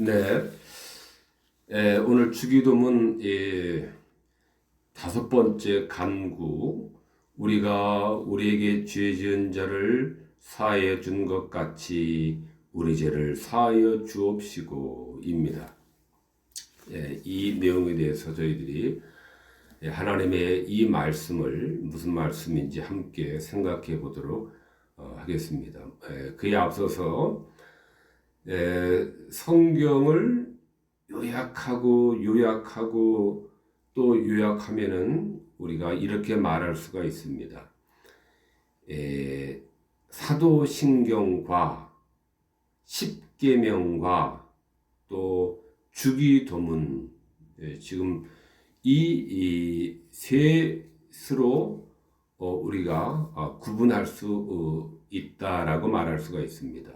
네, 오늘 주기도문 다섯 번째 간구, 우리가 우리에게 죄 지은 자를 사하여 준 것 같이 우리 죄를 사하여 주옵시고입니다. 이 내용에 대해서 저희들이 하나님의 이 말씀을 무슨 말씀인지 함께 생각해 보도록 하겠습니다. 그에 앞서서 성경을 요약하고 또 요약하면은 우리가 이렇게 말할 수가 있습니다. 사도신경과 십계명과 또 주기도문, 지금 이 셋으로 우리가 구분할 수 있다라고 말할 수가 있습니다.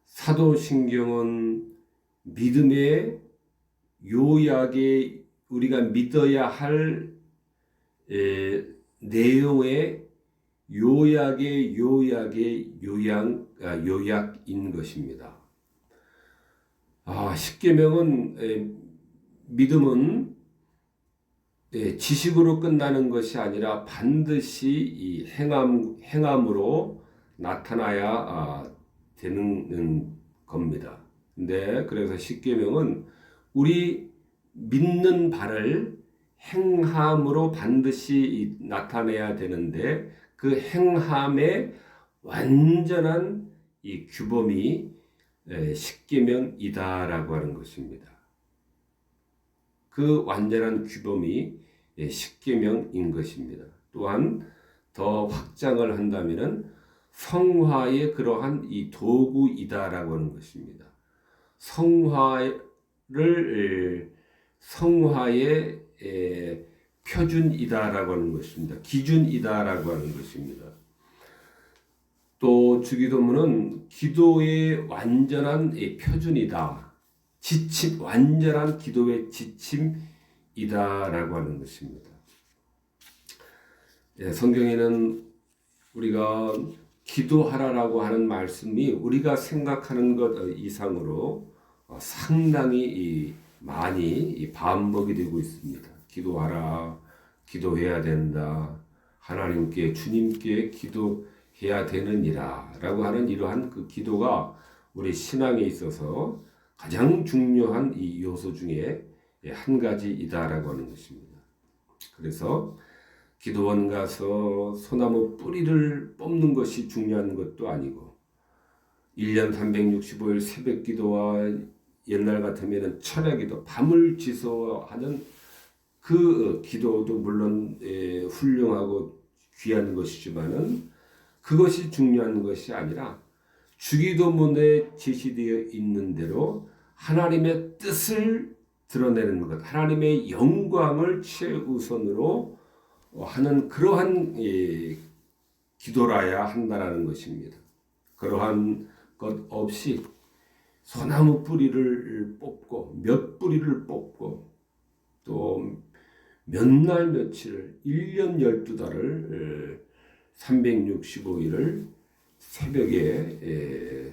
사도신경은 믿음의 요약에 우리가 믿어야 할 내용의 요약인 것입니다. 십계명은 믿음은 지식으로 끝나는 것이 아니라 반드시 이 행함으로 나타나야 되는 겁니다. 그래서 십계명은 우리 믿는 바를 행함으로 반드시 나타내야 되는데 그 행함의 완전한 이 규범이 십계명이다라고 하는 것입니다. 그 완전한 규범이 십계명인 것입니다. 또한 더 확장을 한다면은 성화의 그러한 이 도구이다라고 하는 것입니다. 성화의 표준이다라고 하는 것입니다. 기준이다라고 하는 것입니다. 또 주기도문은 기도의 완전한 표준이다. 완전한 기도의 지침이다라고 하는 것입니다. 성경에는 우리가 기도하라라고 하는 말씀이 우리가 생각하는 것 이상으로 상당히 많이 반복이 되고 있습니다. 기도하라, 기도해야 된다, 하나님께 주님께 기도해야 되느니라 라고 하는 이러한 그 기도가 우리 신앙에 있어서 가장 중요한 이 요소 중에 한 가지이다라고 하는 것입니다. 그래서 기도원 가서 소나무 뿌리를 뽑는 것이 중요한 것도 아니고 1년 365일 새벽 기도와 옛날 같으면 철야기도 밤을 지새워하는 그 기도도 물론 훌륭하고 귀한 것이지만은 그것이 중요한 것이 아니라 주기도문에 제시되어 있는 대로 하나님의 뜻을 드러내는 것, 하나님의 영광을 최우선으로 하는 그러한 기도라야 한다라는 것입니다. 그러한 것 없이 소나무 뿌리를 뽑고 몇 뿌리를 뽑고 또 몇 날 며칠을 1년 12달을 365일을 새벽에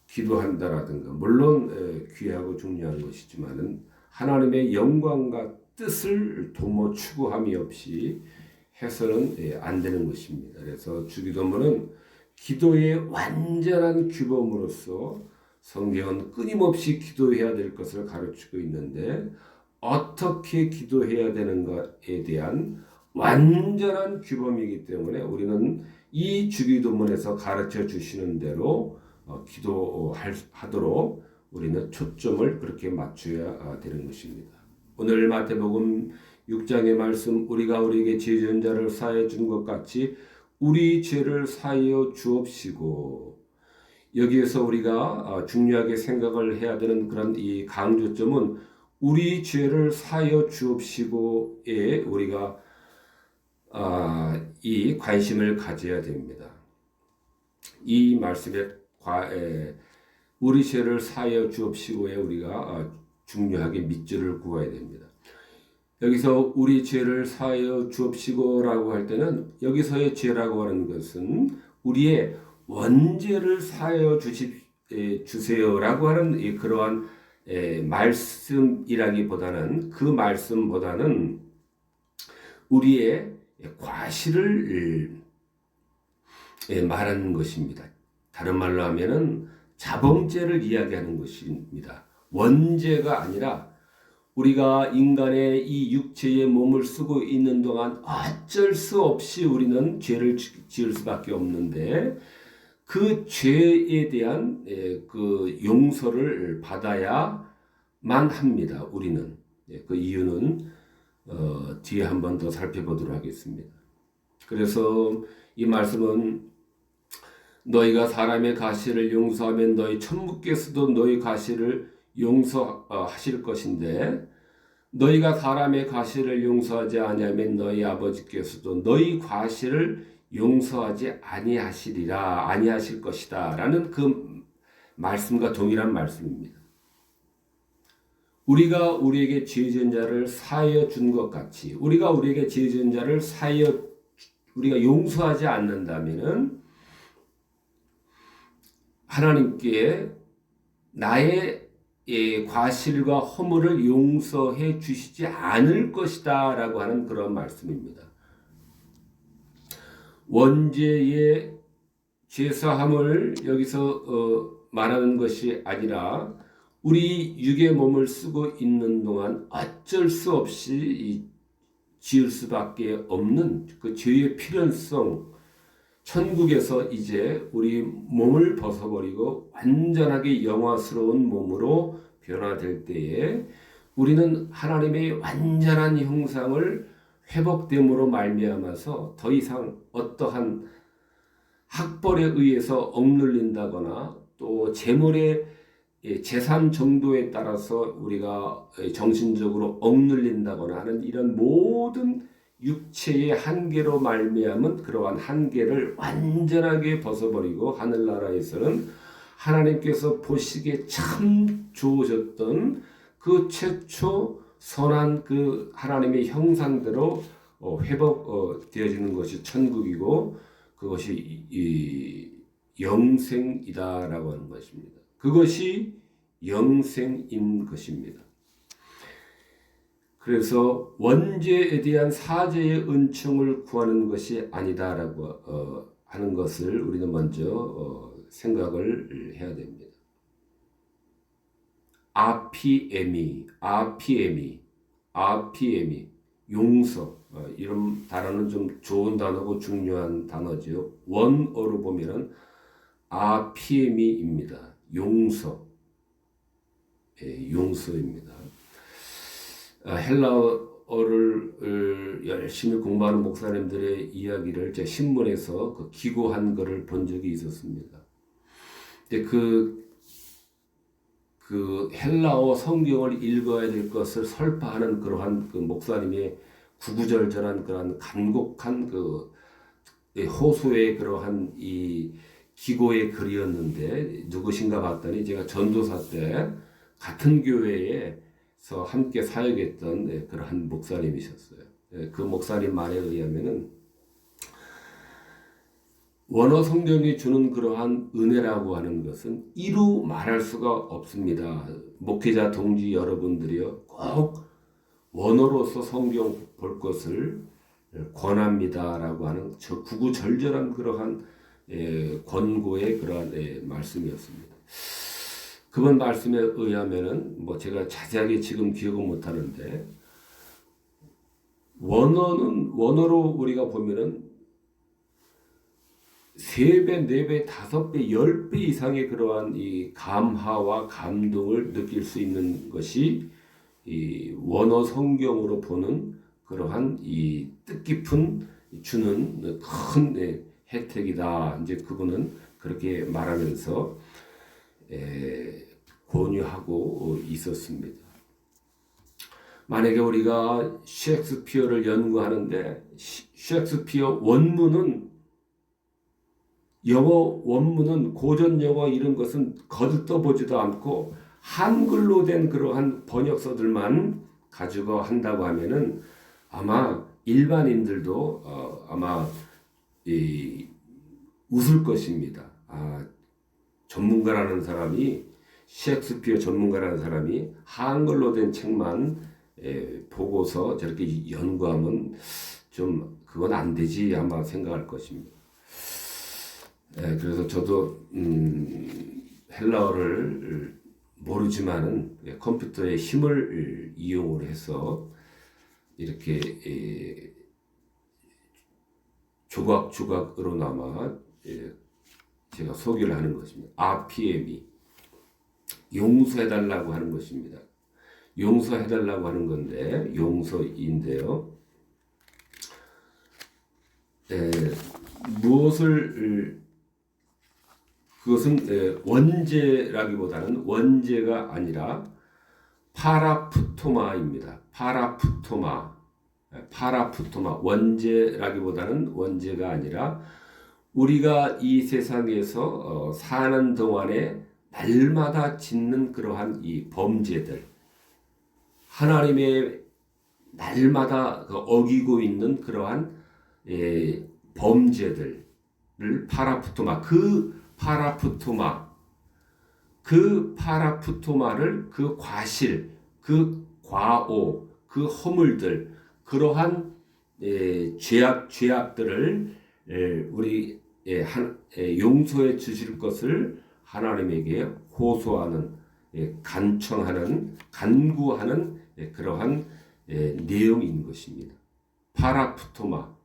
기도한다라든가 물론 귀하고 중요한 것이지만은 하나님의 영광과 뜻을 도모 추구함이 없이 해서는 안 되는 것입니다. 그래서 주기도문은 기도의 완전한 규범으로서 성경은 끊임없이 기도해야 될 것을 가르치고 있는데 어떻게 기도해야 되는가에 대한 완전한 규범이기 때문에 우리는 이 주기도문에서 가르쳐 주시는 대로 기도하도록 우리는 초점을 그렇게 맞춰야 되는 것입니다. 오늘 마태복음 6장의 말씀, 우리가 우리에게 죄 지은 자를 사하여 준 것 같이 우리 죄를 사하여 주옵시고, 여기에서 우리가 중요하게 생각을 해야 되는 그런 이 강조점은 우리 죄를 사하여 주옵시고에 우리가 이 관심을 가져야 됩니다. 이 말씀에 우리 죄를 사하여 주옵시고에 우리가 중요하게 밑줄을 그어야 됩니다. 여기서 우리 죄를 사하여 주옵시고라고 할 때는 여기서의 죄라고 하는 것은 우리의 원죄를 사하여 주세요라고 하는 그러한 말씀이라기보다는 그 말씀보다는 우리의 과실을 말하는 것입니다. 다른 말로 하면은 자범죄를 이야기하는 것입니다. 원죄가 아니라 우리가 인간의 이 육체의 몸을 쓰고 있는 동안 어쩔 수 없이 우리는 죄를 지을 수밖에 없는데 그 죄에 대한 그 용서를 받아야만 합니다. 우리는 그 이유는 뒤에 한 번 더 살펴보도록 하겠습니다. 그래서 이 말씀은 너희가 사람의 과실을 용서하면 너희 천국께서도 너희 과실을 용서하실 것인데 너희가 사람의 과실을 용서하지 아니하면 너희 아버지께서도 너희 과실을 용서하지 아니하실 것이다라는 그 말씀과 동일한 말씀입니다. 우리가 우리에게 죄 지은 자를 사하여 준 것 같이 우리가 우리에게 죄 지은 자를 우리가 용서하지 않는다면은 하나님께 나의 과실과 허물을 용서해 주시지 않을 것이다 라고 하는 그런 말씀입니다. 원죄의 죄사함을 여기서 말하는 것이 아니라 우리 육의 몸을 쓰고 있는 동안 어쩔 수 없이 지을 수밖에 없는 그 죄의 필연성, 천국에서 이제 우리 몸을 벗어버리고 완전하게 영화스러운 몸으로 변화될 때에 우리는 하나님의 완전한 형상을 회복됨으로 말미암아서 더 이상 어떠한 학벌에 의해서 억눌린다거나 또 재물의 재산 정도에 따라서 우리가 정신적으로 억눌린다거나 하는 이런 모든 육체의 한계로 말미암은 그러한 한계를 완전하게 벗어버리고 하늘나라에서는 하나님께서 보시기에 참 좋으셨던 그 최초 선한 그 하나님의 형상대로 회복되어지는 것이 천국이고 그것이 영생이다라고 하는 것입니다. 그것이 영생인 것입니다. 그래서 원죄에 대한 사죄의 은총을 구하는 것이 아니다라고 하는 것을 우리는 먼저 생각을 해야 됩니다. 아피에미, 용서 이런 단어는 좀 좋은 단어고 중요한 단어죠. 원어로 보면은 아피에미입니다. 용서입니다. 헬라어를 열심히 공부하는 목사님들의 이야기를 제 신문에서 기고한 것을 본 적이 있었습니다. 근데 그 헬라어 성경을 읽어야 될 것을 설파하는 그러한 그 목사님의 구구절절한 그러한 간곡한 그 호소의 그러한 이 기고의 글이었는데 누구신가 봤더니 제가 전도사 때 같은 교회에서 함께 사역했던 그러한 목사님이셨어요. 그 목사님 말에 의하면은 원어 성경이 주는 그러한 은혜라고 하는 것은 이루 말할 수가 없습니다. 목회자 동지 여러분들이요 꼭 원어로서 성경 볼 것을 권합니다라고 하는 저 구구절절한 그러한 권고의 그러한 말씀이었습니다. 그분 말씀에 의하면은 뭐 제가 자세하게 지금 기억은 못 하는데 원어로 우리가 보면은 3배, 4배, 5배, 10배 이상의 그러한 이 감화와 감동을 느낄 수 있는 것이 이 원어 성경으로 보는 그러한 이 뜻깊은 주는 큰 혜택이다. 이제 그분은 그렇게 말하면서 권유하고 있었습니다. 만약에 우리가 셰익스피어를 연구하는데 셰익스피어 원문은 영어 원문은 고전 영어 이런 것은 거들떠보지도 않고 한글로 된 그러한 번역서들만 가지고 한다고 하면은 아마 일반인들도 아마 웃을 것입니다. 전문가라는 사람이 셰익스피어 전문가라는 사람이 한글로 된 책만 보고서 저렇게 연구하면 좀 그건 안 되지 아마 생각할 것입니다. 그래서 저도 헬라어를 모르지만은 컴퓨터의 힘을 이용을 해서 이렇게 조각조각으로나마 제가 소개를 하는 것입니다. RPM이 용서해달라고 하는 것입니다. 용서해달라고 하는 건데 용서인데요. 무엇을 그것은 원죄라기보다는 원죄가 아니라 파라푸토마입니다. 파라푸토마 원죄라기보다는 원죄가 아니라 우리가 이 세상에서 사는 동안에 날마다 짓는 그러한 이 범죄들, 하나님의 날마다 어기고 있는 그러한 범죄들을 파라푸토마, 그 파라푸토마를 그 과실, 그 과오, 그 허물들, 그러한 죄악들을 우리 용서해 주실 것을 하나님에게 호소하는, 간청하는, 간구하는 그러한 내용인 것입니다. 파라푸토마,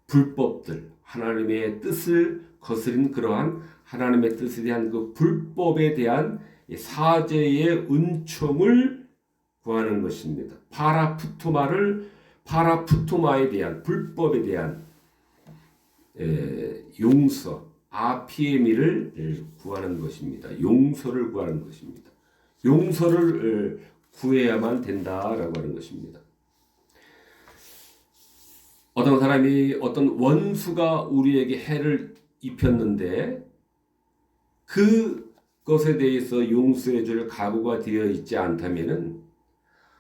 불법들, 하나님의 뜻을 거스린 그러한 하나님의 뜻에 대한 그 불법에 대한 사죄의 은총을 구하는 것입니다. 파라푸토마에 대한 불법에 대한 용서, 아피에미를 구하는 것입니다. 용서를 구하는 것입니다. 용서를 구해야만 된다라고 하는 것입니다. 어떤 사람이 어떤 원수가 우리에게 해를 입혔는데 그것에 대해서 용서해 줄 각오가 되어 있지 않다면은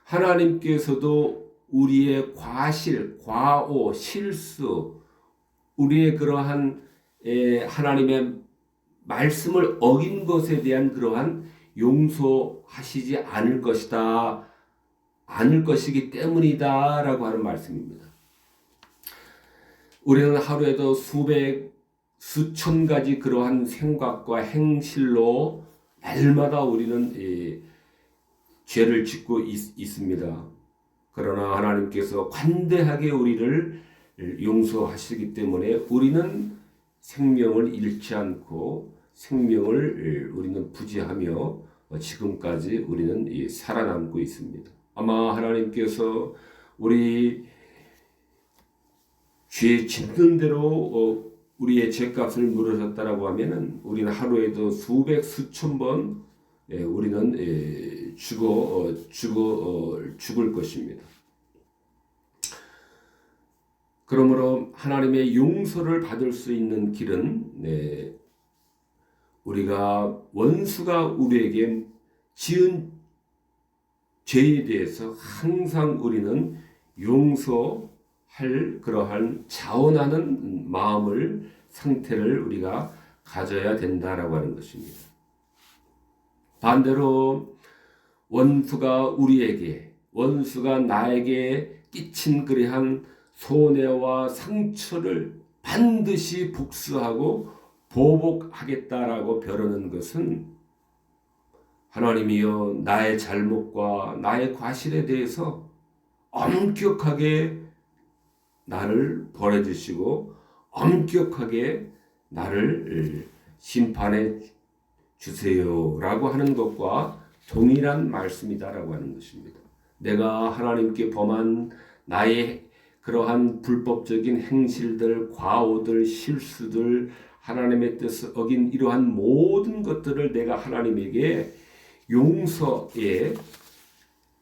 하나님께서도 우리의 과실, 과오, 실수, 우리의 그러한 하나님의 말씀을 어긴 것에 대한 그러한 용서하시지 않을 것이기 때문이다라고 하는 말씀입니다. 우리는 하루에도 수천 가지 그러한 생각과 행실로 날마다 우리는 죄를 짓고 있습니다. 그러나 하나님께서 관대하게 우리를 용서하시기 때문에 우리는 생명을 잃지 않고 생명을 우리는 부지하며 지금까지 우리는 살아남고 있습니다. 아마 하나님께서 우리 죄 짓는 대로 우리의 죄값을 물으셨다라고 하면은 우리는 하루에도 수천 번 우리는 죽을 것입니다. 그러므로 하나님의 용서를 받을 수 있는 길은 우리가 원수가 우리에게 지은 죄에 대해서 항상 우리는 용서할 그러한 자원하는 마음을 상태를 우리가 가져야 된다라고 하는 것입니다. 반대로 원수가 나에게 끼친 그러한 손해와 상처를 반드시 복수하고 보복하겠다라고 벼르는 것은 하나님이여 나의 잘못과 나의 과실에 대해서 엄격하게 나를 벌해 주시고 엄격하게 나를 심판해 주세요라고 하는 것과 동일한 말씀이다라고 하는 것입니다. 내가 하나님께 범한 나의 그러한 불법적인 행실들, 과오들, 실수들, 하나님의 뜻을 어긴 이러한 모든 것들을 내가 하나님에게 용서의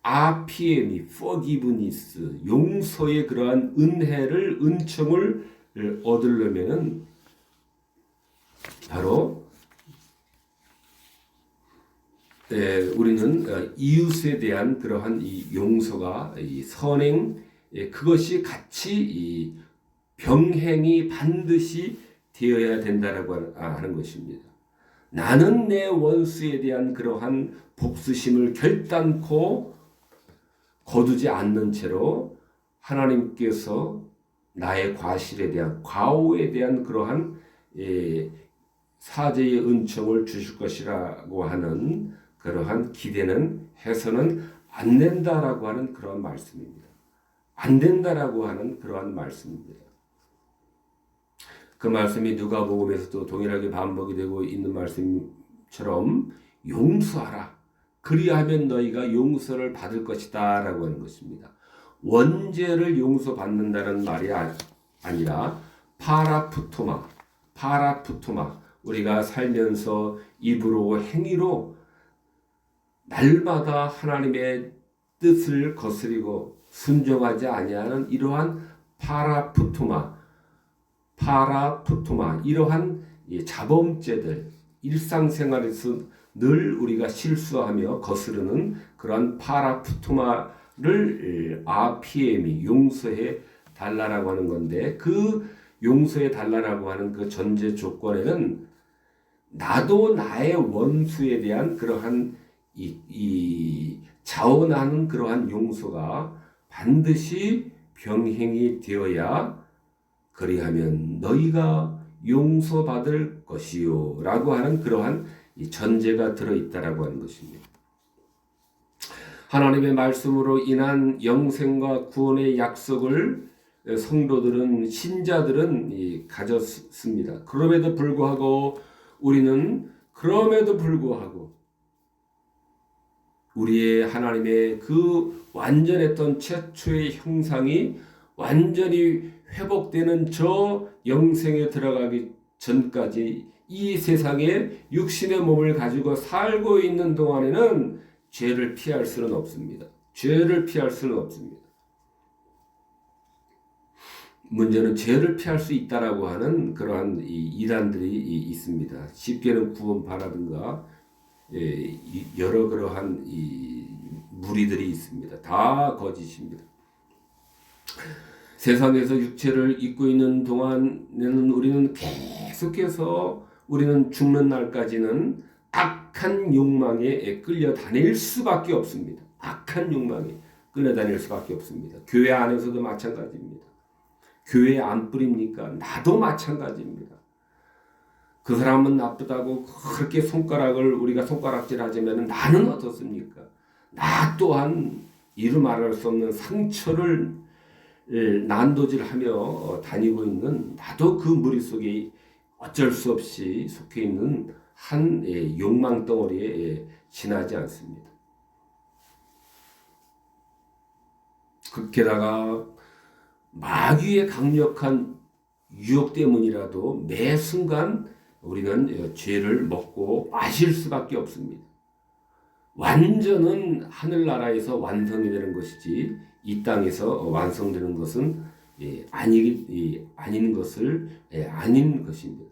RPM이 forgiveness, 용서의 그러한 은총을 얻으려면은 바로 우리는 이웃에 대한 그러한 이 용서가 이 선행 그것이 같이 이 병행이 반드시 되어야 된다라고 하는 것입니다. 나는 내 원수에 대한 그러한 복수심을 결단코 거두지 않는 채로 하나님께서 나의 과실에 대한 과오에 대한 그러한 사죄의 은총을 주실 것이라고 하는 그러한 기대는 해서는 안 된다라고 하는 그러한 말씀입니다. 안 된다라고 하는 그러한 말씀입니다. 그 말씀이 누가복음에서도 동일하게 반복이 되고 있는 말씀처럼 용서하라. 그리하면 너희가 용서를 받을 것이다 라고 하는 것입니다. 원죄를 용서받는다는 말이 아니라 파라푸토마, 우리가 살면서 입으로 행위로 날마다 하나님의 뜻을 거스리고 순종하지 아니하는 이러한 파라푸토마 이러한 자범죄들, 일상생활에서 늘 우리가 실수하며 거스르는 그러한 파라푸토마를 RPM이 용서해 달라라고 하는 건데, 그 용서해 달라라고 하는 그 전제 조건에는 나도 나의 원수에 대한 그러한 이 자원하는 그러한 용서가 반드시 병행이 되어야 그리하면 너희가 용서받을 것이요 라고 하는 그러한 이 전제가 들어있다라고 하는 것입니다. 하나님의 말씀으로 인한 영생과 구원의 약속을 성도들은, 신자들은 가졌습니다. 그럼에도 불구하고 우리의 하나님의 그 완전했던 최초의 형상이 완전히 회복되는 저 영생에 들어가기 전까지 이 세상에 육신의 몸을 가지고 살고 있는 동안에는 죄를 피할 수는 없습니다. 문제는 죄를 피할 수 있다라고 하는 그러한 이단들이 있습니다. 쉽게는 구원파라든가 여러 그러한 무리들이 있습니다. 다 거짓입니다. 세상에서 육체를 입고 있는 동안에는 우리는 계속해서 우리는 죽는 날까지는 악한 욕망에 끌려다닐 수밖에 없습니다. 교회 안에서도 마찬가지입니다. 교회 안 뿌립니까? 나도 마찬가지입니다. 그 사람은 나쁘다고 그렇게 우리가 손가락질하자면 나는 어떻습니까? 나 또한 이루 말할 수 없는 상처를 난도질하며 다니고 있는 나도 그 무리 속에 어쩔 수 없이 속해 있는 한 욕망 덩어리에 지나지 않습니다. 게다가 마귀의 강력한 유혹 때문이라도 매 순간 우리는 죄를 먹고 마실 수밖에 없습니다. 완전은 하늘나라에서 완성이 되는 것이지 이 땅에서 완성되는 것은 아닌 것입니다.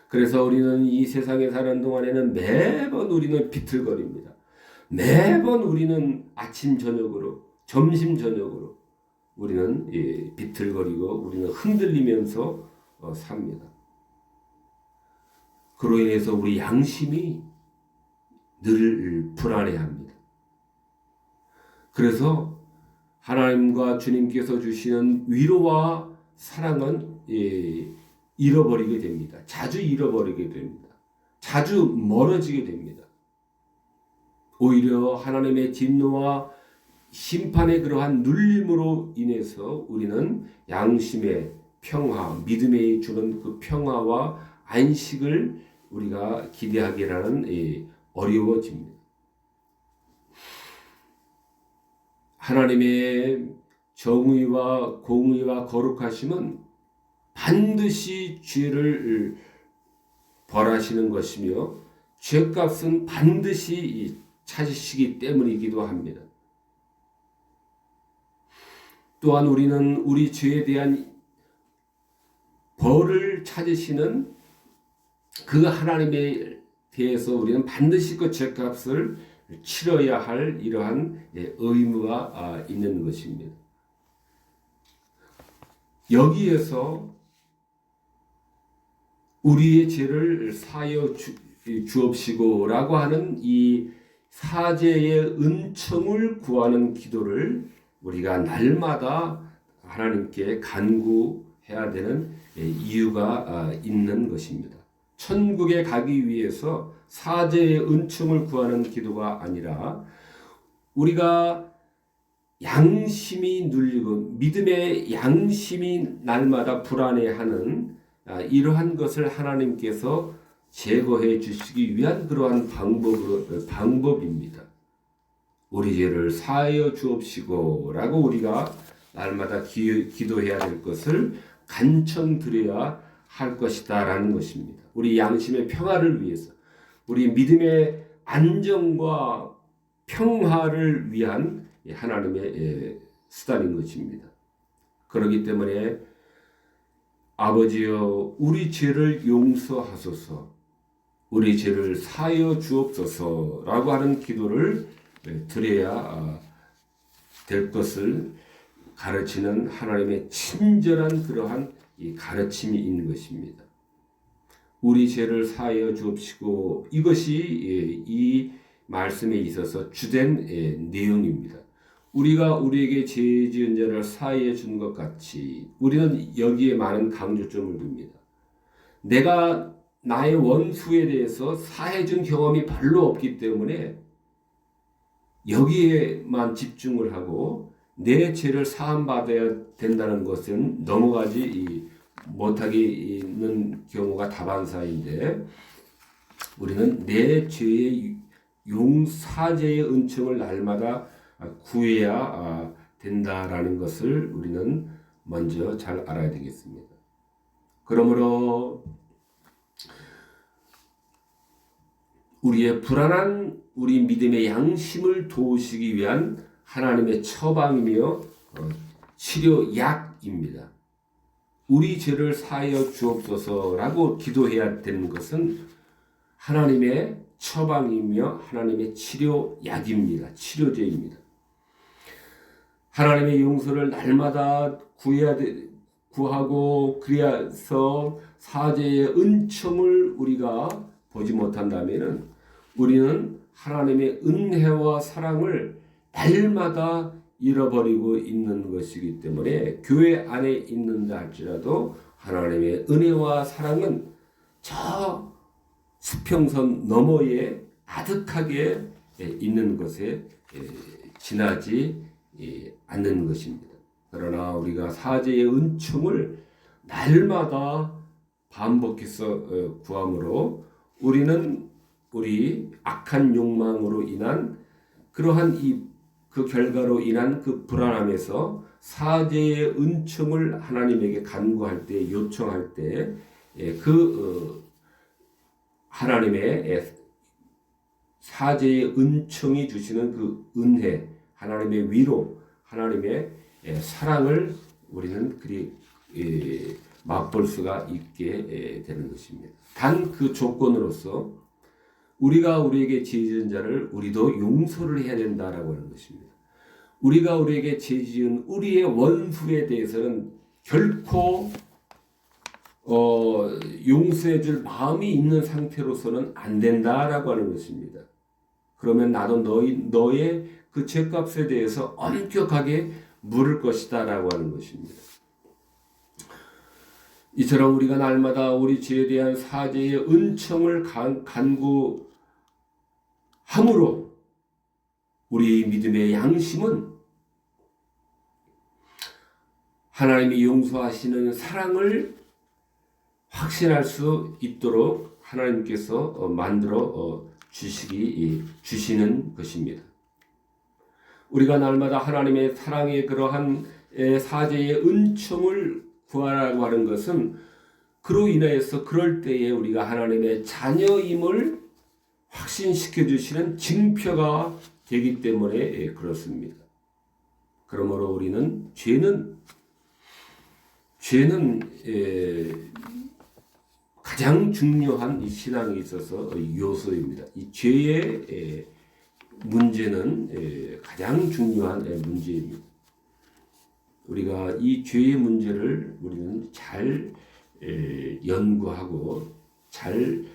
그래서 우리는 이 세상에 사는 동안에는 매번 우리는 비틀거립니다. 매번 우리는 아침 저녁으로, 점심 저녁으로 우리는 비틀거리고 우리는 흔들리면서 삽니다. 그로 인해서 우리 양심이 늘 불안해합니다. 그래서 하나님과 주님께서 주시는 위로와 사랑은 잃어버리게 됩니다. 자주 잃어버리게 됩니다. 자주 멀어지게 됩니다. 오히려 하나님의 진노와 심판의 그러한 눌림으로 인해서 우리는 양심의 평화, 믿음에 주는 그 평화와 안식을 우리가 기대하기라는 어려워집니다. 하나님의 정의와 공의와 거룩하심은 반드시 죄를 벌하시는 것이며 죄값은 반드시 찾으시기 때문이기도 합니다. 또한 우리는 우리 죄에 대한 벌을 찾으시는 그 하나님에 대해서 우리는 반드시 그 죄값을 치러야 할 이러한 의무가 있는 것입니다. 여기에서 우리의 죄를 사하여 주옵시고라고 하는 이 사제의 은총을 구하는 기도를 우리가 날마다 하나님께 간구해야 되는 이유가 있는 것입니다. 천국에 가기 위해서 사제의 은총을 구하는 기도가 아니라 우리가 양심이 눌리고 믿음의 양심이 날마다 불안해하는 이러한 것을 하나님께서 제거해 주시기 위한 그러한 방법입니다. 우리 죄를 사하여 주옵시고라고 우리가 날마다 기도해야 될 것을 간청드려야 할 것이다라는 것입니다. 우리 양심의 평화를 위해서, 우리 믿음의 안정과 평화를 위한 하나님의 수단인 것입니다. 그렇기 때문에 아버지여 우리 죄를 용서하소서, 우리 죄를 사하여 주옵소서라고 하는 기도를 드려야 될 것을 가르치는 하나님의 친절한 그러한 이 가르침이 있는 것입니다. 우리 죄를 사하여 주옵시고, 이것이 이 말씀에 있어서 주된 내용입니다. 우리가 우리에게 죄 지은 자를 사하여 준 것 같이 우리는 여기에 많은 강조점을 둡니다. 내가 나의 원수에 대해서 사해 준 경험이 별로 없기 때문에 여기에만 집중을 하고 내 죄를 사함받아야 된다는 것은 넘어가지 못하게 있는 경우가 다반사인데, 우리는 내 죄의 용사제의 은총을 날마다 구해야 된다라는 것을 우리는 먼저 잘 알아야 되겠습니다. 그러므로 우리의 불안한 우리 믿음의 양심을 도우시기 위한 하나님의 처방이며 치료약입니다. 우리 죄를 사하여 주옵소서라고 기도해야 되는 것은 하나님의 처방이며 하나님의 치료약입니다. 치료제입니다. 하나님의 용서를 날마다 구하고 그래서 사제의 은총을 우리가 보지 못한다면 우리는 하나님의 은혜와 사랑을 날마다 잃어버리고 있는 것이기 때문에 교회 안에 있는다 할지라도 하나님의 은혜와 사랑은 저 수평선 너머에 아득하게 있는 것에 지나지 않는 것입니다. 그러나 우리가 사제의 은총을 날마다 반복해서 구함으로 우리는 우리 악한 욕망으로 인한 그러한 그 결과로 인한 그 불안함에서 사제의 은총을 하나님에게 간구할 때, 요청할 때 하나님의 사제의 은총이 주시는 그 은혜, 하나님의 위로, 하나님의 사랑을 우리는 맛볼 수가 있게 되는 것입니다. 단 그 조건으로서 우리가 우리에게 죄 지은 자를 우리도 용서를 해야 된다라고 하는 것입니다. 우리가 우리에게 죄 지은 우리의 원수에 대해서는 결코 용서해 줄 마음이 있는 상태로서는 안 된다라고 하는 것입니다. 그러면 나도 너의 그 죄값에 대해서 엄격하게 물을 것이다라고 하는 것입니다. 이처럼 우리가 날마다 우리 죄에 대한 사죄의 은총을 간구함으로 우리 믿음의 양심은 하나님이 용서하시는 사랑을 확신할 수 있도록 하나님께서 만들어 주시는 것입니다. 우리가 날마다 하나님의 사랑의 그러한 사죄의 은총을 구하라고 하는 것은 그로 인하여서 그럴 때에 우리가 하나님의 자녀임을 확신시켜 주시는 징표가 되기 때문에 그렇습니다. 그러므로 우리는 죄는 가장 중요한 이 신앙에 있어서 요소입니다. 이 죄의 문제는 가장 중요한 문제입니다. 우리가 이 죄의 문제를 우리는 잘 연구하고 잘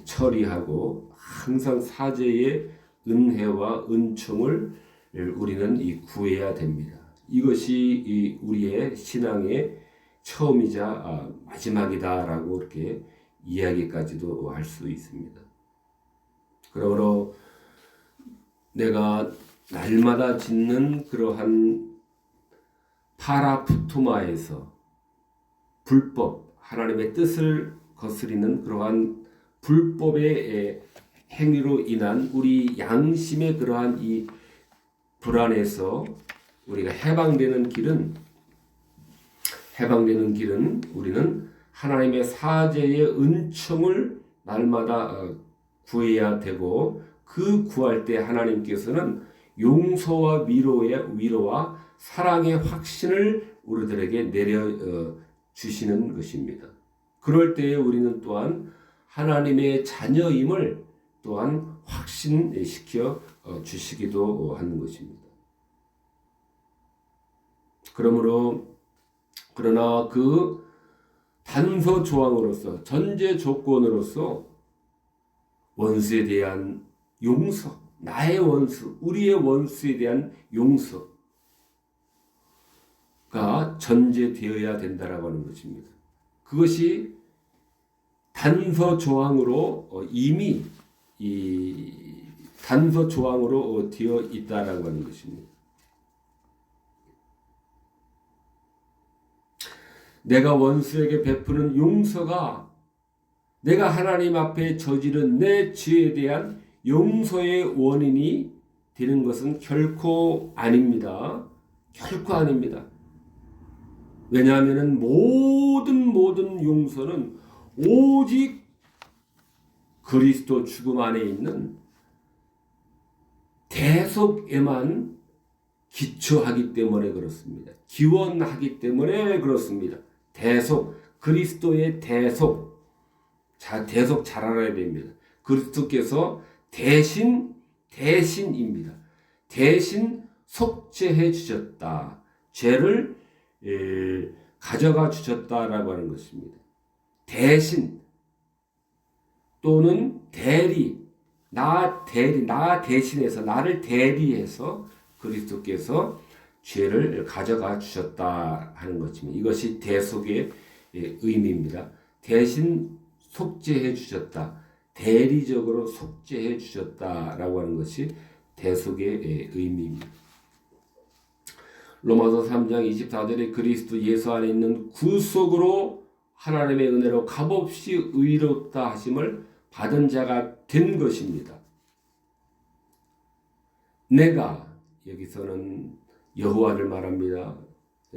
처리하고 항상 사제의 은혜와 은총을 우리는 구해야 됩니다. 이것이 우리의 신앙의 처음이자 마지막이다라고 이렇게 이야기까지도 할 수 있습니다. 그러므로 내가 날마다 짓는 그러한 파라푸토마에서 불법, 하나님의 뜻을 거스리는 그러한 불법의 행위로 인한 우리 양심의 그러한 이 불안에서 우리가 해방되는 길은 우리는 하나님의 사제의 은총을 날마다 구해야 되고, 그 구할 때 하나님께서는 용서와 위로와 사랑의 확신을 우리들에게 내려 주시는 것입니다. 그럴 때에 우리는 또한 하나님의 자녀임을 또한 확신시켜 주시기도 하는 것입니다. 그러나 그 단서 조항으로서, 전제 조건으로서 원수에 대한 용서, 나의 원수, 우리의 원수에 대한 용서가 전제되어야 된다라고 하는 것입니다. 그것이 단서 조항으로 이미 이 단서 조항으로 되어 있다라고 하는 것입니다. 내가 원수에게 베푸는 용서가 내가 하나님 앞에 저지른 내 죄에 대한 용서의 원인이 되는 것은 결코 아닙니다. 결코 아닙니다. 왜냐하면 모든 용서는 오직 그리스도 죽음 안에 있는 대속에만 기초하기 때문에 그렇습니다. 기원하기 때문에 그렇습니다. 대속, 그리스도의 대속. 대속 잘 알아야 됩니다. 그리스도께서 대신입니다. 대신 속죄해 주셨다. 죄를 가져가 주셨다라고 하는 것입니다. 대신 또는 나 대신해서, 나를 대리해서 그리스도께서 죄를 가져가 주셨다 하는 것입니다. 이것이 대속의 의미입니다. 대신 속죄해 주셨다. 대리적으로 속죄해 주셨다라고 하는 것이 대속의 의미입니다. 로마서 3장 24절에 그리스도 예수 안에 있는 구속으로 하나님의 은혜로 값없이 의롭다 하심을 받은 자가 된 것입니다. 내가, 여기서는 여호와를 말합니다.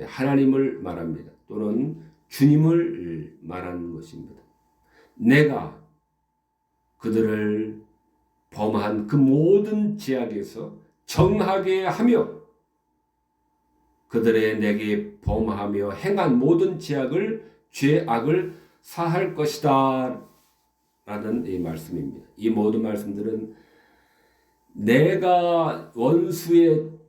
하나님을 말합니다. 또는 주님을 말하는 것입니다. 내가 그들을 범한 그 모든 죄악에서 정하게 하며 그들의 내게 범하며 행한 모든 죄악을 사할 것이다 라는 이 말씀입니다. 이 모든 말씀들은 내가 원수를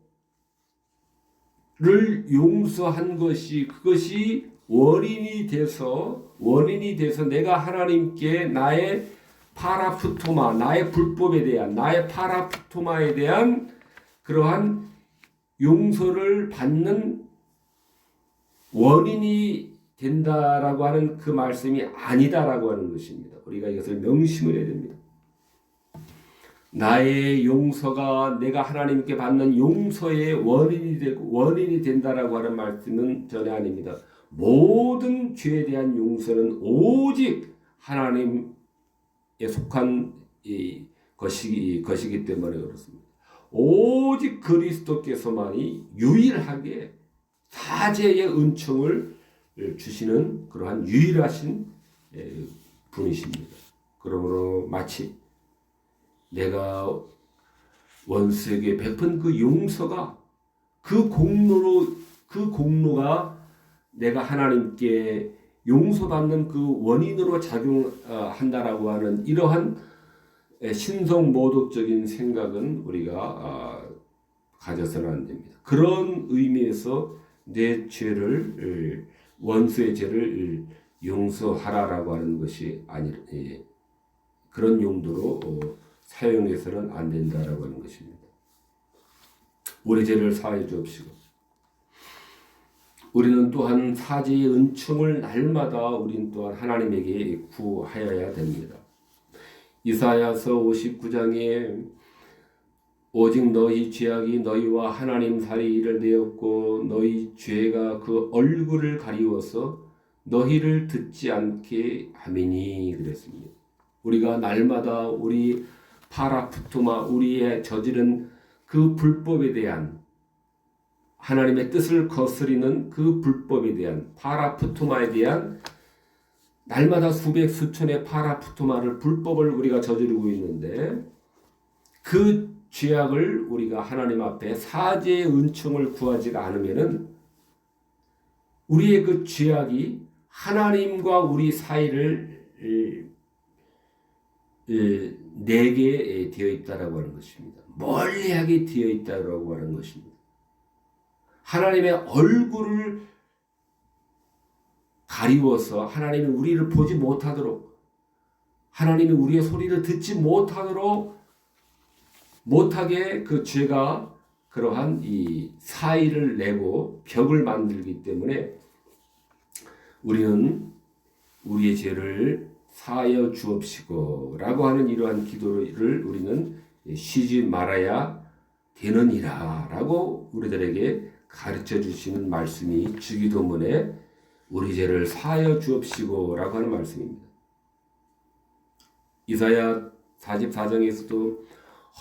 용서한 것이, 그것이 원인이 돼서 내가 하나님께 나의 파라푸토마, 나의 불법에 대한, 나의 파라푸토마에 대한 그러한 용서를 받는 원인이 된다라고 하는 그 말씀이 아니다라고 하는 것입니다. 우리가 이것을 명심을 해야 됩니다. 나의 용서가 내가 하나님께 받는 용서의 원인이 된다라고 하는 말씀은 전혀 아닙니다. 모든 죄에 대한 용서는 오직 하나님에 속한 것이기 때문에 그렇습니다. 오직 그리스도께서만이 유일하게 사제의 은총을 주시는 그러한 유일하신 분이십니다. 그러므로 마치 내가 원수에게 베푼 그 용서가, 그 공로가 내가 하나님께 용서받는 그 원인으로 작용한다라고 하는 이러한 신성모독적인 생각은 우리가 가져서는 안 됩니다. 그런 의미에서 내 원수의 죄를 용서하라라고 하는 것이 그런 용도로 사용해서는 안 된다라고 하는 것입니다. 우리 죄를 사하여 주옵시고 우리는 또한 사죄의 은총을 날마다 우리는 또한 하나님에게 구하여야 됩니다. 이사야서 59장에 오직 너희 죄악이 너희와 하나님 사이를 내었고 너희 죄가 그 얼굴을 가리워서 너희를 듣지 않게 함이니 그랬습니다. 우리가 날마다 우리 파라푸토마 우리의 저지른 그 불법에 대한 하나님의 뜻을 거스리는 그 불법에 대한 파라푸토마에 대한 날마다 수백 수천의 파라푸토마를 불법을 우리가 저지르고 있는데 그 죄악을 우리가 하나님 앞에 사죄의 은총을 구하지가 않으면은 우리의 그 죄악이 하나님과 우리 사이를 내게 되어 있다라고 하는 것입니다. 멀리하게 되어 있다라고 하는 것입니다. 하나님의 얼굴을 가리워서 하나님이 우리를 보지 못하도록 하나님이 우리의 소리를 듣지 못하게 그 죄가 그러한 이 사이를 내고 벽을 만들기 때문에 우리는 우리의 죄를 사하여 주옵시고 라고 하는 이러한 기도를 우리는 쉬지 말아야 되느니라 라고 우리들에게 가르쳐 주시는 말씀이 주기도문에 우리 죄를 사하여 주옵시고 라고 하는 말씀입니다. 이사야 44장에서도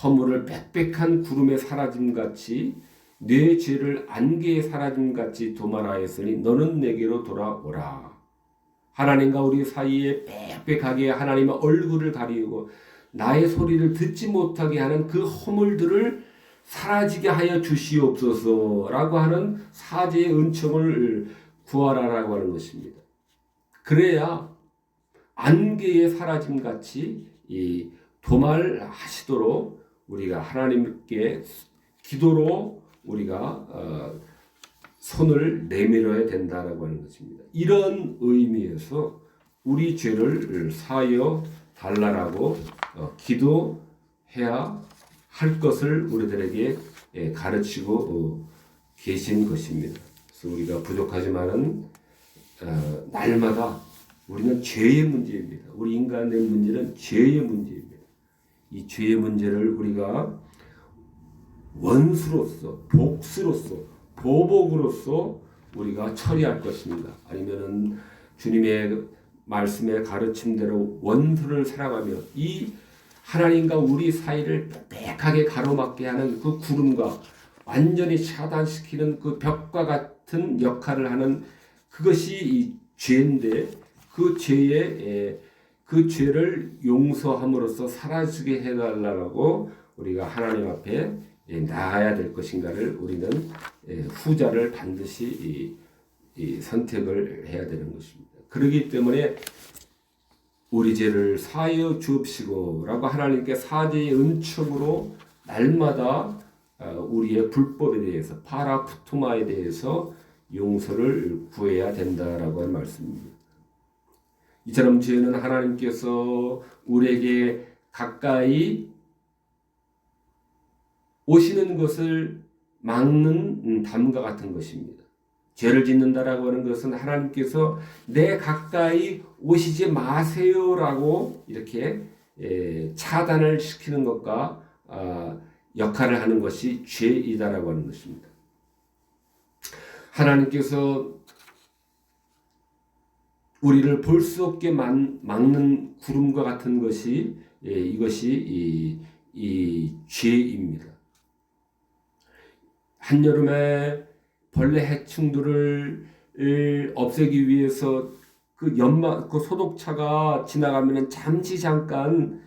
허물을 빽빽한 구름에 사라짐같이 내 죄를 안개에 사라짐같이 도말하였으니 너는 내게로 돌아오라. 하나님과 우리 사이에 빽빽하게 하나님의 얼굴을 가리우고 나의 소리를 듣지 못하게 하는 그 허물들을 사라지게 하여 주시옵소서라고 하는 사죄의 은총을 구하라라고 하는 것입니다. 그래야 안개의 사라짐같이 이 도말하시도록 우리가 하나님께 기도로 우리가 손을 내밀어야 된다라고 하는 것입니다. 이런 의미에서 우리 죄를 사하여 달라라고 기도해야 할 것을 우리들에게 가르치고 계신 것입니다. 그래서 우리가 부족하지만은 날마다 우리는 죄의 문제입니다. 우리 인간의 문제는 죄의 문제입니다. 이 죄의 문제를 우리가 원수로서, 복수로서, 보복으로서 우리가 처리할 것입니다. 아니면은 주님의 말씀의 가르침대로 원수를 살아가며 이 하나님과 우리 사이를 빽빽하게 가로막게 하는 그 구름과 완전히 차단시키는 그 벽과 같은 역할을 하는 그것이 이 죄인데 그 죄를 용서함으로써 사라지게 해달라고 우리가 하나님 앞에 나아야 될 것인가를 우리는 후자를 반드시 선택을 해야 되는 것입니다. 그렇기 때문에 우리 죄를 사하여 주옵시고 라고 하나님께 사죄의 은총으로 날마다 우리의 불법에 대해서 파라푸토마에 대해서 용서를 구해야 된다라고 하는 말씀입니다. 이처럼 죄는 하나님께서 우리에게 가까이 오시는 것을 막는 담과 같은 것입니다. 죄를 짓는다라고 하는 것은 하나님께서 내 가까이 오시지 마세요라고 이렇게 차단을 시키는 것과 역할을 하는 것이 죄이다라고 하는 것입니다. 하나님께서 우리를 볼 수 없게 막는 구름과 같은 것이 이것이 이 죄입니다. 한여름에 벌레 해충들을 없애기 위해서 그 소독차가 지나가면 잠깐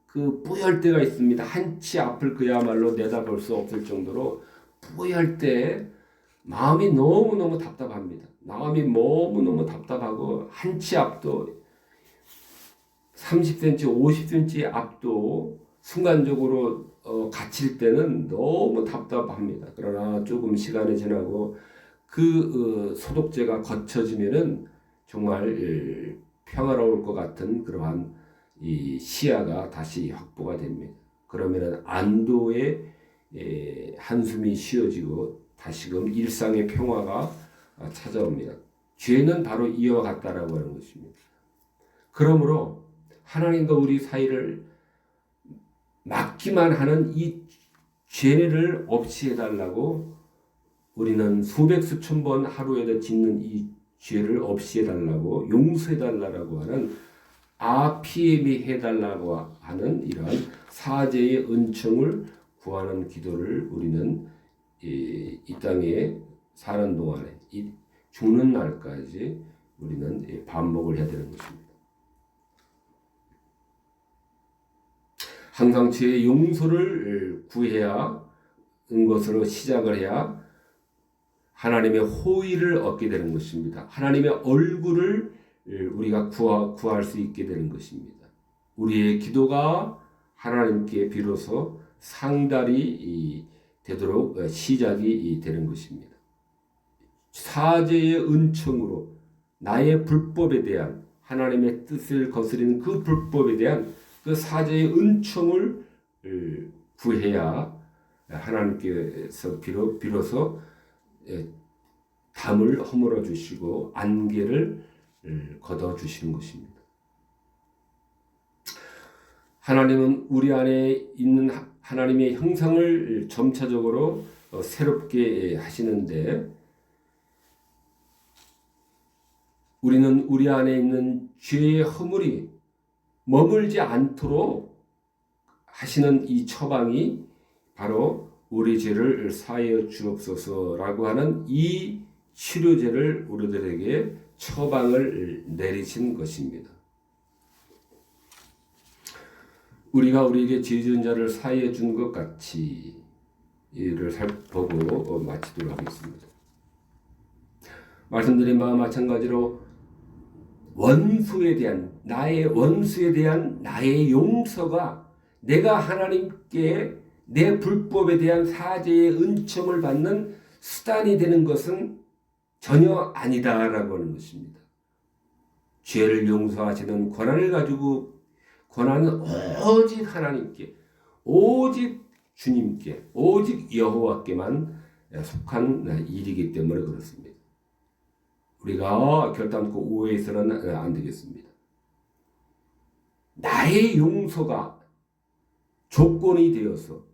그 뿌열 때가 있습니다. 한치 앞을 그야말로 내다볼 수 없을 정도로 뿌열 때 마음이 너무너무 답답합니다. 마음이 너무너무 답답하고 한치 앞도 30cm, 50cm 앞도 순간적으로 갇힐 때는 너무 답답합니다. 그러나 조금 시간이 지나고 그 소독제가 거쳐지면은 정말 평화로울 것 같은 그러한 이 시야가 다시 확보가 됩니다. 그러면 안도의 한숨이 쉬어지고 다시금 일상의 평화가 찾아옵니다. 죄는 바로 이와 같다라고 하는 것입니다. 그러므로 하나님과 우리 사이를 막기만 하는 이 죄를 없이 해달라고 우리는 수백 수천 번 하루에도 짓는 이 죄를 없이 해달라고 용서해달라고 하는 아피에미 해달라고 하는 이러한 사죄의 은총을 구하는 기도를 우리는 이 땅에 사는 동안에 죽는 날까지 우리는 반복을 해야 되는 것입니다. 항상 죄의 용서를 구해야 하는 것으로 시작을 해야 하나님의 호의를 얻게 되는 것입니다. 하나님의 얼굴을 우리가 구할 수 있게 되는 것입니다. 우리의 기도가 하나님께 비로소 상달이 되도록 시작이 되는 것입니다. 사죄의 은총으로 나의 불법에 대한 하나님의 뜻을 거스리는 그 불법에 대한 그 사죄의 은총을 구해야 하나님께서 비로소 담을 허물어 주시고 안개를 걷어 주시는 것입니다. 하나님은 우리 안에 있는 하나님의 형상을 점차적으로 새롭게 하시는데 우리는 우리 안에 있는 죄의 허물이 머물지 않도록 하시는 이 처방이 바로 우리 죄를 사하여 주옵소서라고 하는 이 치료제를 우리들에게 처방을 내리신 것입니다. 우리가 우리에게 죄 지은 자를 사하여 준 것 같이 이를 살펴보고 마치도록 하겠습니다. 말씀드린 바와 마찬가지로 나의 원수에 대한 나의 용서가 내가 하나님께 내 불법에 대한 사죄의 은총을 받는 수단이 되는 것은 전혀 아니다라고 하는 것입니다. 죄를 용서하시는 권한을 가지고 권한은 오직 하나님께, 오직 주님께, 오직 여호와께만 속한 일이기 때문에 그렇습니다. 우리가 결단코 오해해서는 안 되겠습니다. 나의 용서가 조건이 되어서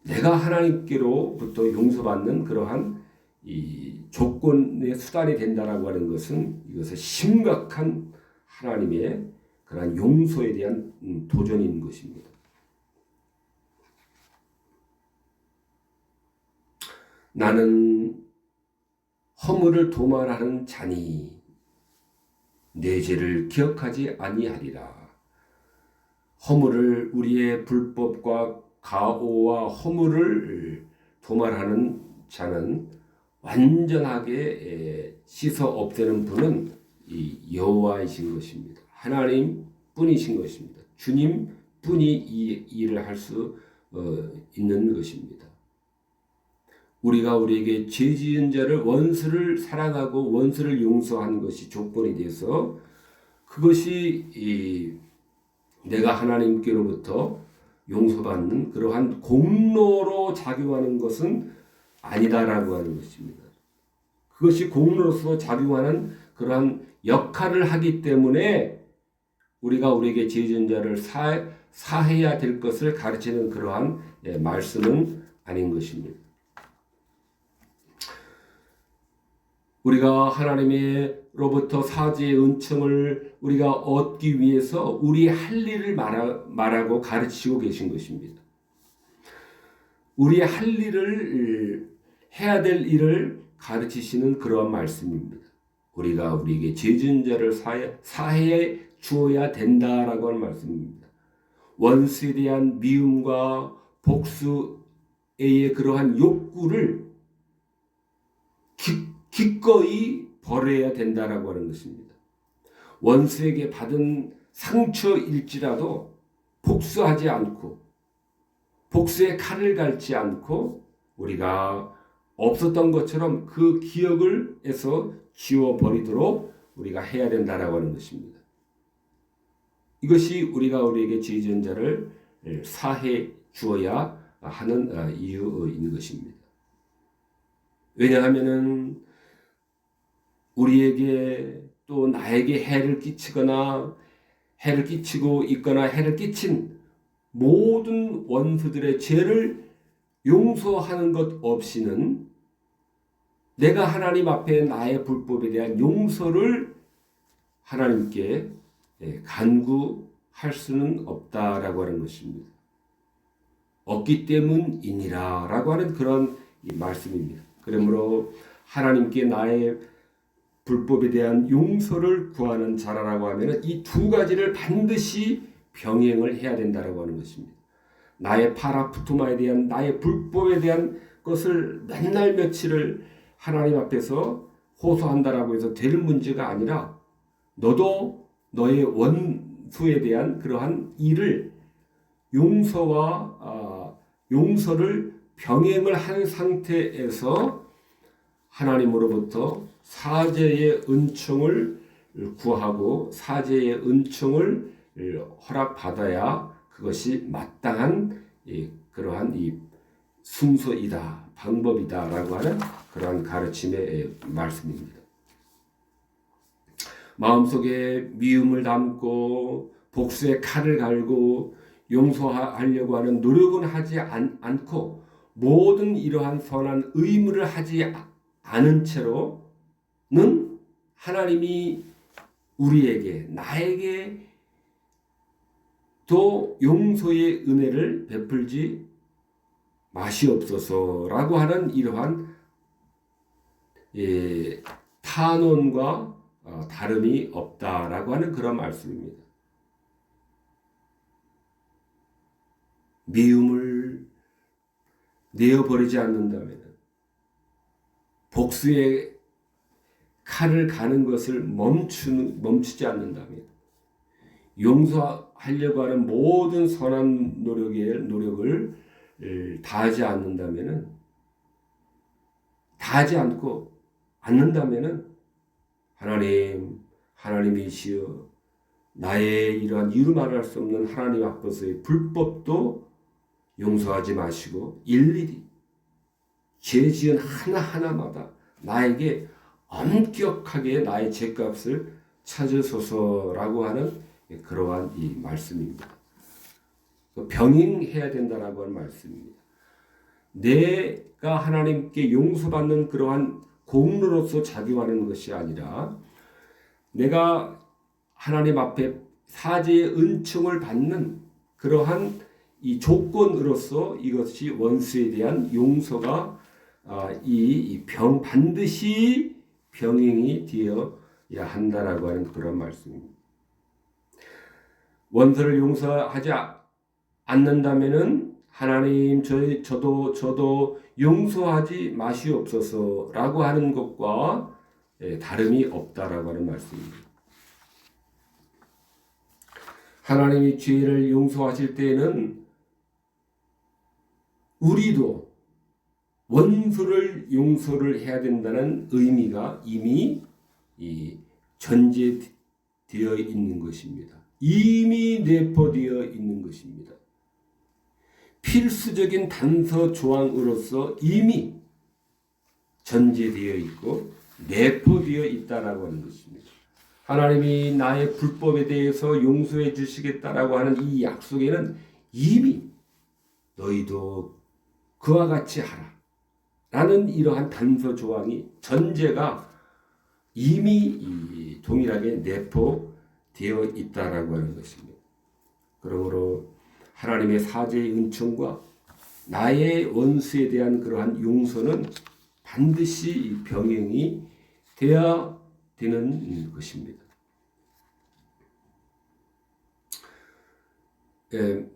내가 하나님께로부터 용서받는 그러한 이 조건의 수단이 된다라고 하는 것은 이것은 심각한 하나님의 그러한 용서에 대한 도전인 것입니다. 나는 허물을 도말하는 자니 내 죄를 기억하지 아니하리라. 허물을 우리의 불법과 가오와 허물을 도말하는 자는 완전하게 씻어 없애는 분은 이 여호와이신 것입니다. 하나님 뿐이신 것입니다. 주님 뿐이 이 일을 할 수 있는 것입니다. 우리가 우리에게 죄 지은 자를 원수를 사랑하고 원수를 용서하는 것이 조건이 돼서 그것이 내가 하나님께로부터 용서받는 그러한 공로로 작용하는 것은 아니다라고 하는 것입니다. 그것이 공로로서 작용하는 그러한 역할을 하기 때문에 우리가 우리에게 죄 지은 자를 사해야 될 것을 가르치는 그러한 말씀은 아닌 것입니다. 우리가 하나님으로부터 사죄의 은총을 우리가 얻기 위해서 우리의 할 일을 말하고 가르치고 계신 것입니다. 우리의 할 일을 해야 될 일을 가르치시는 그러한 말씀입니다. 우리가 우리에게 죄 지은 자를 사해 주어야 된다라고 하는 말씀입니다. 원수에 대한 미움과 복수의 그러한 욕구를 기꺼이 버려야 된다라고 하는 것입니다. 원수에게 받은 상처일지라도 복수하지 않고 복수의 칼을 갈지 않고 우리가 없었던 것처럼 그 기억을 해서 지워버리도록 우리가 해야 된다라고 하는 것입니다. 이것이 우리가 우리에게 죄 지은 자를 사해 주어야 하는 이유인 것입니다. 왜냐하면은 우리에게 또 나에게 해를 끼치고 있거나 해를 끼친 모든 원수들의 죄를 용서하는 것 없이는 내가 하나님 앞에 나의 불법에 대한 용서를 하나님께 간구할 수는 없다라고 하는 것입니다. 없기 때문이니라 라고 하는 그런 말씀입니다. 그러므로 하나님께 나의 불법에 대한 용서를 구하는 자라라고 하면 이 두 가지를 반드시 병행을 해야 된다라고 하는 것입니다. 나의 파라푸토마에 대한 나의 불법에 대한 것을 맨날 며칠을 하나님 앞에서 호소한다라고 해서 될 문제가 아니라 너도 너의 원수에 대한 그러한 일을 용서를 병행을 한 상태에서 하나님으로부터 사죄의 은총을 구하고 사죄의 은총을 허락받아야 그것이 마땅한 그러한 이 순서이다, 방법이다라고 하는 그러한 가르침의 말씀입니다. 마음속에 미움을 담고 복수의 칼을 갈고 용서하려고 하는 노력은 하지 않고 모든 이러한 선한 의무를 하지 않은 채로는 하나님이 우리에게 나에게 또 용서의 은혜를 베풀지 마시옵소서라고 하는 이러한 탄원과 다름이 없다라고 하는 그런 말씀입니다. 미움을 내어버리지 않는다면 복수의 칼을 가는 것을 멈추지 않는다면 용서하려고 하는 모든 선한 노력을 다하지 않는다면은 하나님이시여 나의 이러한 이루 말할 수 없는 하나님 앞에서의 불법도 용서하지 마시고 일일이 죄 지은 하나하나마다 나에게 엄격하게 나의 죄값을 찾으소서라고 하는 그러한 이 말씀입니다. 병행해야 된다라고 하는 말씀입니다. 내가 하나님께 용서받는 그러한 공로로서 작용하는 것이 아니라 내가 하나님 앞에 사죄의 은총을 받는 그러한 이 조건으로서 이것이 원수에 대한 용서가 반드시 병행이 되어야 한다라고 하는 그런 말씀입니다. 원수를 용서하지 않는다면은 하나님 저도 용서하지 마시옵소서라고 하는 것과 다름이 없다라고 하는 말씀입니다. 하나님이 죄를 용서하실 때에는 우리도 원수를 용서를 해야 된다는 의미가 이미 전제되어 있는 것입니다. 이미 내포되어 있는 것입니다. 필수적인 단서 조항으로서 이미 전제되어 있고 내포되어 있다라고 하는 것입니다. 하나님이 나의 불법에 대해서 용서해 주시겠다라고 하는 이 약속에는 이미 너희도 그와 같이 하라 라는 이러한 단서 조항이 전제가 이미 동일하게 내포되어 있다라고 하는 것입니다. 그러므로 하나님의 사죄의 은총과 나의 원수에 대한 그러한 용서는 반드시 병행이 되어야 되는 것입니다.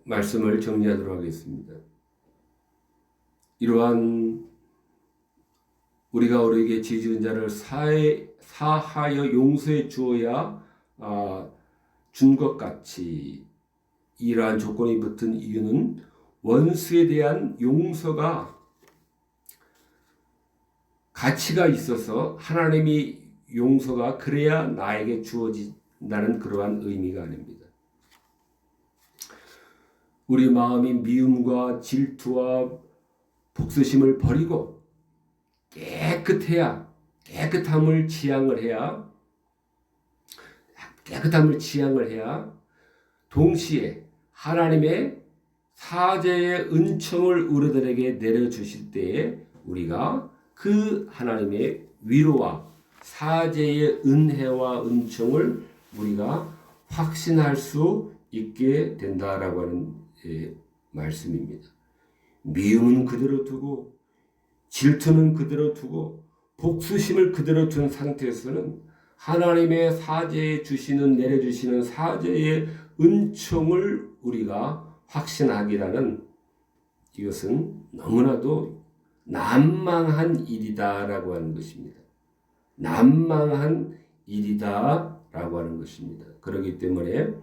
말씀을 정리하도록 하겠습니다. 이러한 우리가 우리에게 죄 지은 자를 사하여 용서해 주어야 준 것 같이 이러한 조건이 붙은 이유는 원수에 대한 용서가 가치가 있어서 하나님이 용서가 그래야 나에게 주어진다는 그러한 의미가 아닙니다. 우리 마음이 미움과 질투와 복수심을 버리고 깨끗함을 지향을 해야 동시에 하나님의 사죄의 은총을 우리들에게 내려주실 때에 우리가 그 하나님의 위로와 사죄의 은혜와 은총을 우리가 확신할 수 있게 된다라고 하는 말씀입니다. 미움은 그대로 두고 질투는 그대로 두고 복수심을 그대로 둔 상태에서는 하나님의 내려주시는 사죄의 은총을 우리가 확신하기라는 이것은 너무나도 난망한 일이다라고 하는 것입니다. 난망한 일이다라고 하는 것입니다. 그렇기 때문에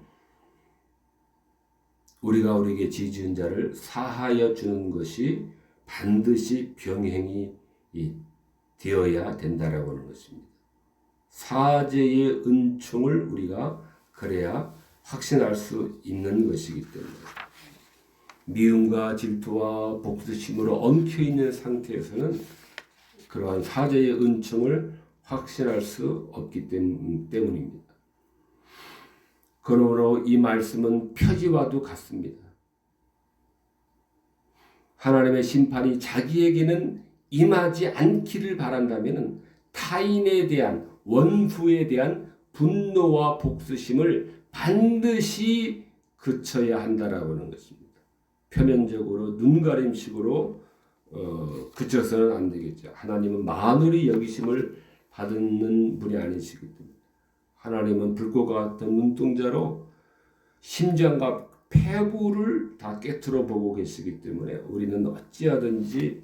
우리가 우리에게 지은 자를 사하여 주는 것이 반드시 병행이 되어야 된다라고 하는 것입니다. 사죄의 은총을 우리가 그래야 확신할 수 있는 것이기 때문에 미움과 질투와 복수심으로 엉켜있는 상태에서는 그러한 사죄의 은총을 확신할 수 없기 때문입니다. 그러므로 이 말씀은 표지와도 같습니다. 하나님의 심판이 자기에게는 임하지 않기를 바란다면 타인에 대한 원수에 대한 분노와 복수심을 반드시 그쳐야 한다라고 하는 것입니다. 표면적으로 눈가림식으로 그쳐서는 안 되겠죠. 하나님은 만물이 여기심을 받는 분이 아니시기 때문에 하나님은 불꽃과 같은 눈동자로 심장과 폐부를 다 깨트려 보고 계시기 때문에 우리는 어찌하든지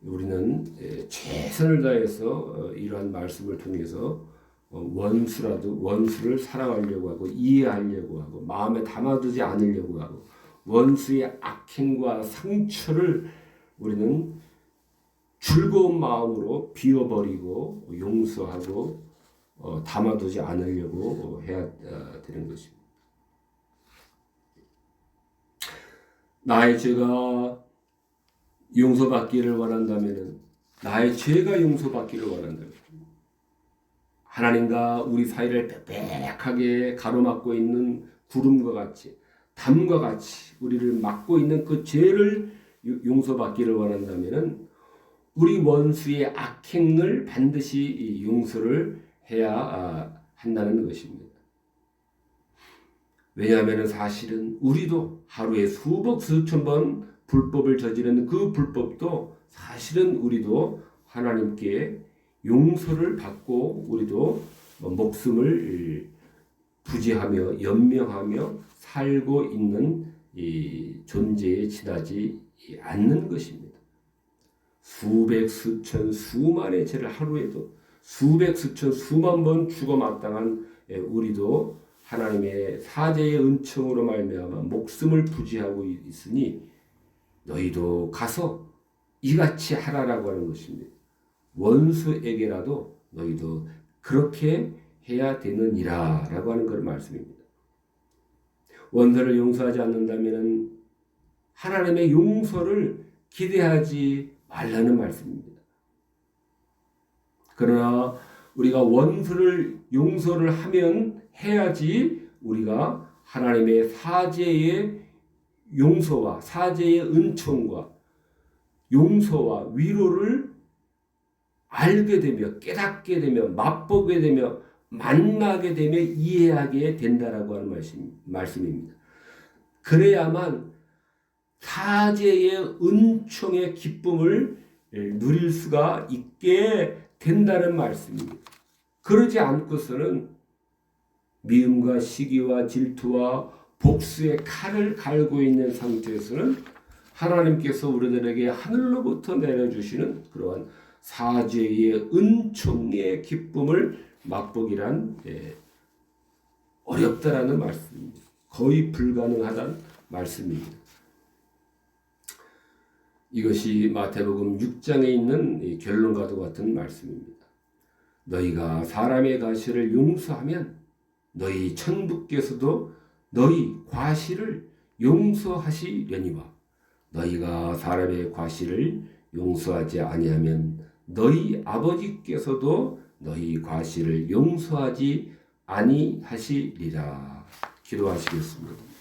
우리는 최선을 다해서 이러한 말씀을 통해서 원수를 사랑하려고 하고 이해하려고 하고 마음에 담아두지 않으려고 하고 원수의 악행과 상처를 우리는 즐거운 마음으로 비워버리고 용서하고 담아두지 않으려고 해야 되는 것입니다. 나의 죄가 용서받기를 원한다면 나의 죄가 용서받기를 원한다면 하나님과 우리 사이를 빽빽하게 가로막고 있는 구름과 같이 담과 같이 우리를 막고 있는 그 죄를 용서받기를 원한다면 우리 원수의 악행을 반드시 용서를 해야 한다는 것입니다. 왜냐하면 사실은 우리도 하루에 수백 수천 번 불법을 저지르는 그 불법도 사실은 우리도 하나님께 용서를 받고 우리도 목숨을 부지하며 연명하며 살고 있는 이 존재에 지나지 않는 것입니다. 수백 수천 수만의 죄를 하루에도 수백 수천 수만 번 죽어 마땅한 우리도 하나님의 사죄의 은총으로 말미암아 목숨을 부지하고 있으니 너희도 가서 이같이 하라라고 하는 것입니다. 원수에게라도 너희도 그렇게 해야 되느니라 라고 하는 그런 말씀입니다. 원수를 용서하지 않는다면 하나님의 용서를 기대하지 말라는 말씀입니다. 그러나 우리가 원수를 용서를 하면 해야지 우리가 하나님의 사죄의 용서와 사죄의 은총과 용서와 위로를 알게 되며 깨닫게 되며 맛보게 되며 만나게 되며 이해하게 된다라고 하는 말씀입니다. 그래야만 사죄의 은총의 기쁨을 누릴 수가 있게 된다는 말씀입니다. 그러지 않고서는 미움과 시기와 질투와 복수의 칼을 갈고 있는 상태에서는 하나님께서 우리들에게 하늘로부터 내려주시는 그러한 사죄의 은총의 기쁨을 맛보기란 어렵다라는 말씀입니다. 거의 불가능하다는 말씀입니다. 이것이 마태복음 6장에 있는 결론과도 같은 말씀입니다. 너희가 사람의 과실을 용서하면 너희 천부께서도 너희 과실을 용서하시려니와 너희가 사람의 과실을 용서하지 아니하면 너희 아버지께서도 너희 과실을 용서하지 아니하시리라. 기도하시겠습니다.